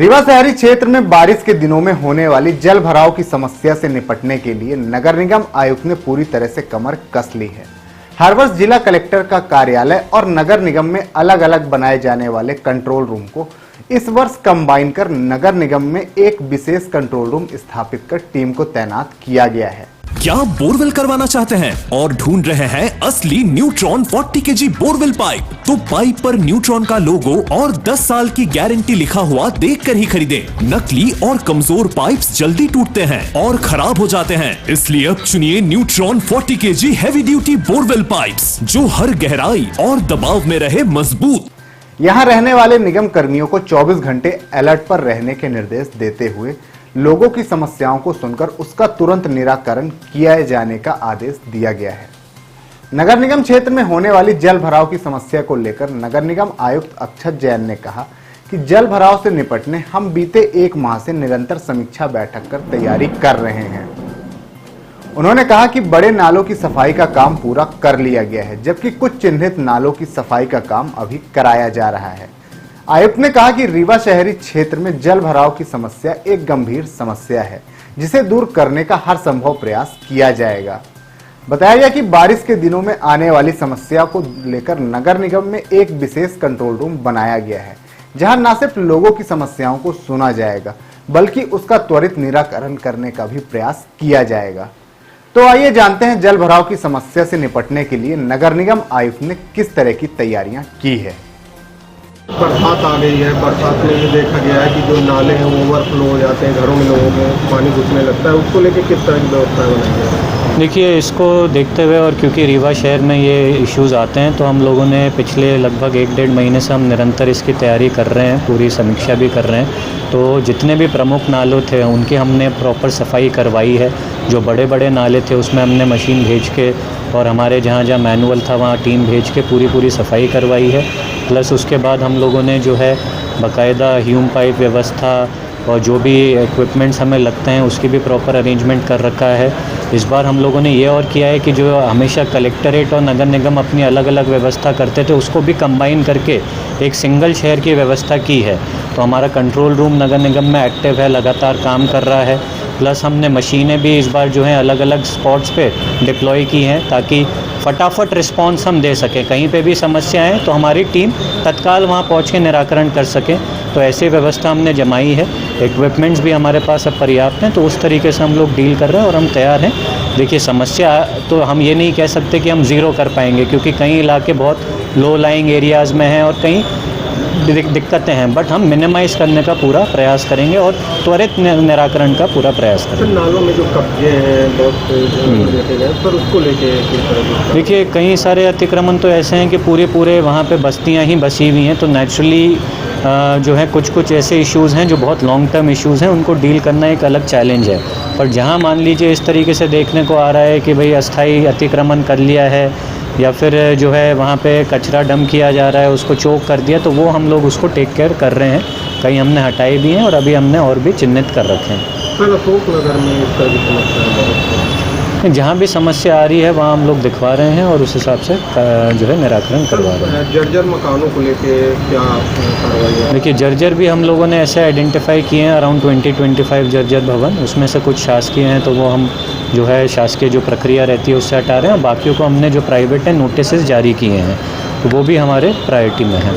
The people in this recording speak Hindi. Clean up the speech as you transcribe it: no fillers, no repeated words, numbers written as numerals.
रीवा शहरी क्षेत्र में बारिश के दिनों में होने वाली जल भराव की समस्या से निपटने के लिए नगर निगम आयुक्त ने पूरी तरह से कमर कस ली है। हर वर्ष जिला कलेक्टर का कार्यालय और नगर निगम में अलग अलग बनाए जाने वाले कंट्रोल रूम को इस वर्ष कंबाइन कर नगर निगम में एक विशेष कंट्रोल रूम स्थापित कर टीम को तैनात किया गया है। क्या बोरवेल करवाना चाहते हैं और ढूंढ रहे हैं असली न्यूट्रॉन 40 kg बोरवेल पाइप? तो पाइप पर न्यूट्रॉन का लोगो और 10 साल की गारंटी लिखा हुआ देखकर ही खरीदें। नकली और कमजोर पाइप्स जल्दी टूटते हैं और खराब हो जाते हैं, इसलिए अब चुनिए neutron 40 kg heavy duty borewell pipes, जो हर गहराई और दबाव में रहे मजबूत। यहाँ रहने वाले निगम कर्मियों को 24 घंटे अलर्ट पर रहने के निर्देश देते हुए लोगों की समस्याओं को सुनकर उसका तुरंत निराकरण किया जाने का आदेश दिया गया है। नगर निगम क्षेत्र में होने वाली जल भराव की समस्या को लेकर नगर निगम आयुक्त अक्षत जैन ने कहा कि जल भराव से निपटने हम बीते 1 माह से निरंतर समीक्षा बैठक कर तैयारी कर रहे हैं। उन्होंने कहा कि बड़े नालों की सफाई का काम पूरा कर लिया गया है, जबकि कुछ चिन्हित नालों की सफाई का काम अभी कराया जा रहा है। आयुक्त ने कहा कि रीवा शहरी क्षेत्र में जल भराव की समस्या एक गंभीर समस्या है, जिसे दूर करने का हर संभव प्रयास किया जाएगा। बताया गया कि बारिश के दिनों में आने वाली समस्या को लेकर नगर निगम में एक विशेष कंट्रोल रूम बनाया गया है, जहां न सिर्फ लोगों की समस्याओं को सुना जाएगा, बल्कि उसका त्वरित निराकरण करने का भी प्रयास किया जाएगा। तो आइए जानते हैं जल भराव की समस्या से निपटने के लिए नगर निगम आयुक्त ने किस तरह की तैयारियां की है। बरसात आ गई है। बरसात में ये देखा गया है कि जो नाले हैं वो ओवरफ्लो हो जाते हैं, घरों में लोगों में पानी घुसने लगता है। उसको लेके किस तरह की व्यवस्था बनाई है? देखिए, इसको देखते हुए और क्योंकि रीवा शहर में ये इश्यूज़ आते हैं, तो हम लोगों ने पिछले लगभग 1-1.5 महीने से हम निरंतर इसकी तैयारी कर रहे हैं, पूरी समीक्षा भी कर रहे हैं। तो जितने भी प्रमुख नालों थे उनकी हमने प्रॉपर सफाई करवाई है। जो बड़े बड़े नाले थे उसमें हमने मशीन भेज के और हमारे जहाँ जहाँ मैनुअल था वहाँ टीम भेज के पूरी सफाई करवाई है। प्लस उसके बाद हम लोगों ने जो है बाकायदा ह्यूम पाइप व्यवस्था और जो भी इक्विपमेंट्स हमें लगते हैं उसकी भी प्रॉपर अरेंजमेंट कर रखा है। इस बार हम लोगों ने ये और किया है कि जो हमेशा कलेक्टरेट और नगर निगम अपनी अलग अलग व्यवस्था करते थे, उसको भी कंबाइन करके एक सिंगल शहर की व्यवस्था की है। तो हमारा कंट्रोल रूम नगर निगम में एक्टिव है, लगातार काम कर रहा है। प्लस हमने मशीनें भी इस बार जो हैं अलग अलग स्पॉट्स पे डिप्लॉय की हैं, ताकि फटाफट रिस्पांस हम दे सकें। कहीं पे भी समस्या है तो हमारी टीम तत्काल वहाँ पहुँच के निराकरण कर सकें। तो ऐसी व्यवस्था हमने जमाई है। इक्विपमेंट्स भी हमारे पास अब पर्याप्त हैं, तो उस तरीके से हम लोग डील कर रहे हैं और हम तैयार हैं। देखिए, समस्या तो हम ये नहीं कह सकते कि हम ज़ीरो कर पाएंगे, क्योंकि कई इलाके बहुत लो लाइंग एरियाज़ में हैं और कहीं दिक्कतें हैं, बट हम मिनिमाइज़ करने का पूरा प्रयास करेंगे और त्वरित निराकरण का पूरा प्रयास करेंगे। नालों में जो कब्जे हैं बहुत पर उसको लेके देखिए, कई सारे अतिक्रमण तो ऐसे हैं कि पूरे वहाँ पे बस्तियाँ ही बसी हुई हैं। तो नेचुरली जो है कुछ ऐसे इश्यूज़ हैं जो बहुत लॉन्ग टर्म इश्यूज़ हैं, उनको डील करना एक अलग चैलेंज है। पर जहाँ मान लीजिए इस तरीके से देखने को आ रहा है कि भाई अस्थायी अतिक्रमण कर लिया है या फिर जो है वहाँ पे कचरा डंप किया जा रहा है, उसको चोक कर दिया, तो वो हम लोग उसको टेक केयर कर रहे हैं। कहीं हमने हटाए भी हैं और अभी हमने और भी चिन्हित कर रखे हैं। सर, अशोक नगर में इस तरह की समस्या है? जहाँ भी समस्या आ रही है वहाँ हम लोग दिखवा रहे हैं और उस हिसाब से जो है निराकरण करवा रहे हैं। जर्जर मकानों को लेके क्या कार्रवाई है? देखिए, जर्जर भी हम लोगों ने ऐसे आइडेंटिफाई किए हैं, अराउंड 20-25 जर्जर भवन। उसमें से कुछ शासकीय हैं, तो वो हम जो है शासकीय जो प्रक्रिया रहती है उससे हटा रहे हैं, और बाकियों को हमने जो प्राइवेट है नोटिस जारी किए हैं, तो वो भी हमारे प्रायोरिटी में है।